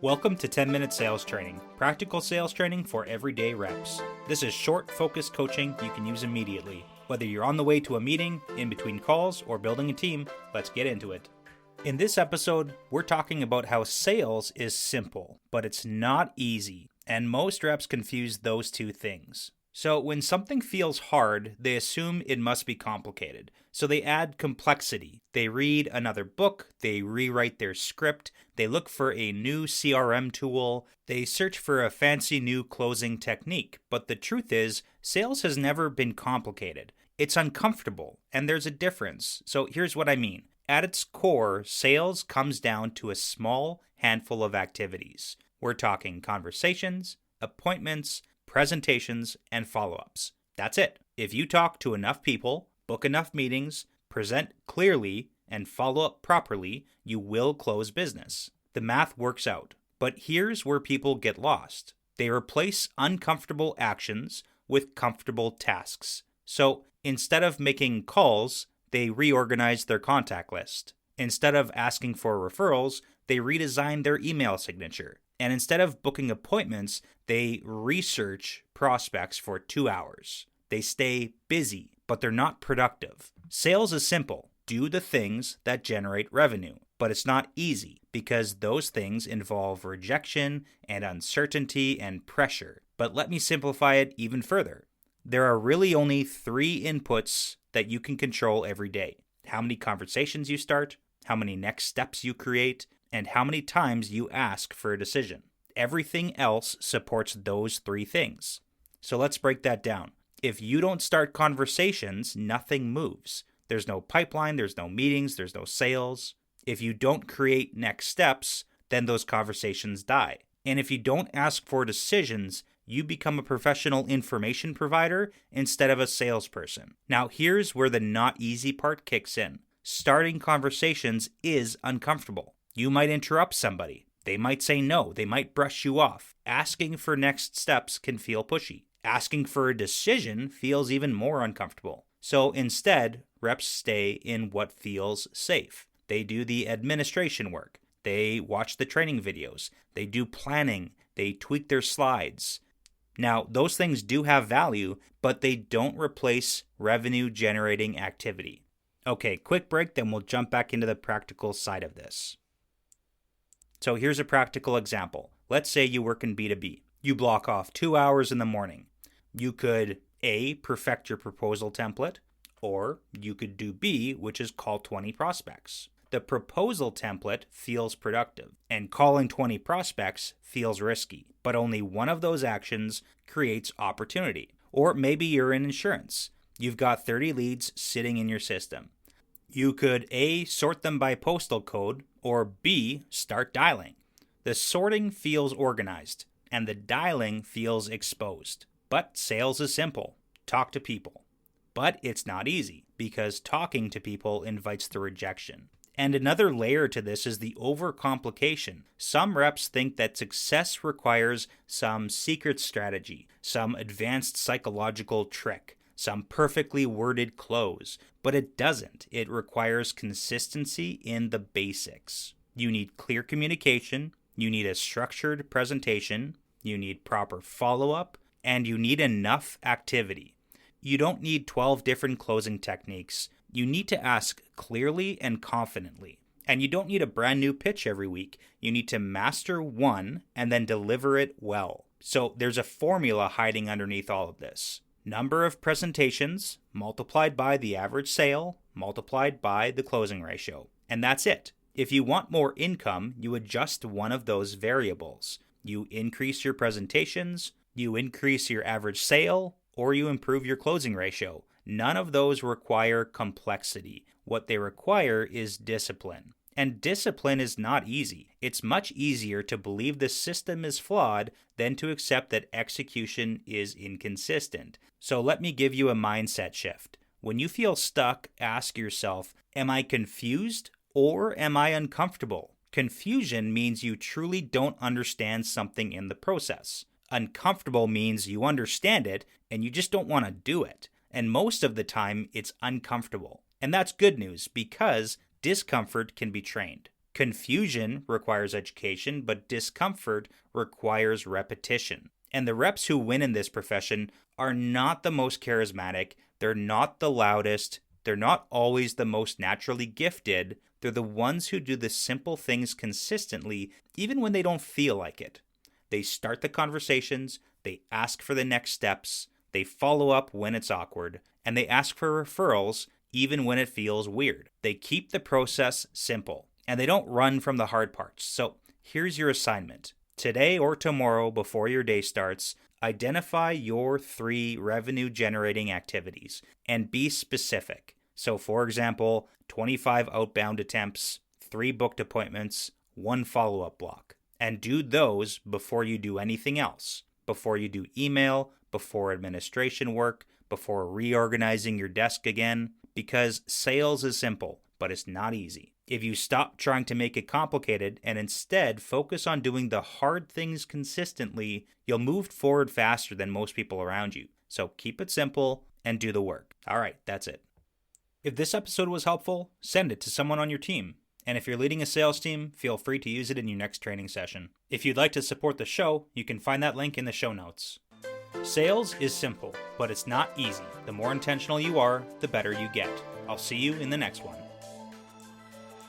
Welcome to 10-Minute Sales Training, practical sales training for everyday reps. This is short, focused coaching you can use immediately. Whether you're on the way to a meeting, in between calls, or building a team, let's get into it. In this episode, we're talking about how sales is simple, but it's not easy, and most reps confuse those two things. So when something feels hard, they assume it must be complicated. So they add complexity. They read another book, they rewrite their script, they look for a new CRM tool, they search for a fancy new closing technique. But the truth is, sales has never been complicated. It's uncomfortable, and there's a difference. So here's what I mean. At its core, sales comes down to a small handful of activities. We're talking conversations, appointments, presentations, and follow-ups. That's it. If you talk to enough people, book enough meetings, present clearly, and follow up properly, you will close business. The math works out. But here's where people get lost. They replace uncomfortable actions with comfortable tasks. So instead of making calls, they reorganize their contact list. Instead of asking for referrals, they redesign their email signature. And instead of booking appointments, they research prospects for 2 hours. They stay busy, but they're not productive. Sales is simple. Do the things that generate revenue. But it's not easy because those things involve rejection and uncertainty and pressure. But let me simplify it even further. There are really only 3 inputs that you can control every day. How many conversations you start, how many next steps you create, and how many times you ask for a decision. Everything else supports those 3 things. So let's break that down. If you don't start conversations, nothing moves. There's no pipeline, there's no meetings, there's no sales. If you don't create next steps, then those conversations die. And if you don't ask for decisions, you become a professional information provider instead of a salesperson. Now here's where the not easy part kicks in. Starting conversations is uncomfortable. You might interrupt somebody. They might say no. They might brush you off. Asking for next steps can feel pushy. Asking for a decision feels even more uncomfortable. So instead, reps stay in what feels safe. They do the administration work. They watch the training videos. They do planning. They tweak their slides. Now, those things do have value, but they don't replace revenue-generating activity. Okay, quick break, then we'll jump back into the practical side of this. So here's a practical example. Let's say you work in B2B. You block off 2 hours in the morning. You could A, perfect your proposal template, or you could do B, which is call 20 prospects. The proposal template feels productive, and calling 20 prospects feels risky, but only one of those actions creates opportunity. Or maybe you're in insurance. You've got 30 leads sitting in your system. You could A, sort them by postal code, or B, start dialing. The sorting feels organized, and the dialing feels exposed. But sales is simple. Talk to people. But it's not easy, because talking to people invites the rejection. And another layer to this is the overcomplication. Some reps think that success requires some secret strategy, some advanced psychological trick, some perfectly worded close, but it doesn't. It requires consistency in the basics. You need clear communication, you need a structured presentation, you need proper follow-up, and you need enough activity. You don't need 12 different closing techniques. You need to ask clearly and confidently. And you don't need a brand new pitch every week. You need to master one and then deliver it well. So there's a formula hiding underneath all of this. Number of presentations multiplied by the average sale multiplied by the closing ratio. And that's it. If you want more income, you adjust one of those variables. You increase your presentations, you increase your average sale, or you improve your closing ratio. None of those require complexity. What they require is discipline. And discipline is not easy. It's much easier to believe the system is flawed than to accept that execution is inconsistent. So let me give you a mindset shift. When you feel stuck, ask yourself, am I confused or am I uncomfortable? Confusion means you truly don't understand something in the process. Uncomfortable means you understand it and you just don't want to do it. And most of the time, it's uncomfortable. And that's good news because discomfort can be trained. Confusion requires education, but discomfort requires repetition. And the reps who win in this profession are not the most charismatic, they're not the loudest, they're not always the most naturally gifted. They're the ones who do the simple things consistently, even when they don't feel like it. They start the conversations, they ask for the next steps, they follow up when it's awkward, and they ask for referrals even when it feels weird. They keep the process simple, and they don't run from the hard parts. So here's your assignment. Today or tomorrow before your day starts, identify your 3 revenue-generating activities and be specific. So for example, 25 outbound attempts, 3 booked appointments, 1 follow-up block. And do those before you do anything else. Before you do email, before administration work, before reorganizing your desk again. Because sales is simple, but it's not easy. If you stop trying to make it complicated and instead focus on doing the hard things consistently, you'll move forward faster than most people around you. So keep it simple and do the work. All right, that's it. If this episode was helpful, send it to someone on your team. And if you're leading a sales team, feel free to use it in your next training session. If you'd like to support the show, you can find that link in the show notes. Sales is simple, but it's not easy. The more intentional you are, the better you get. I'll see you in the next one.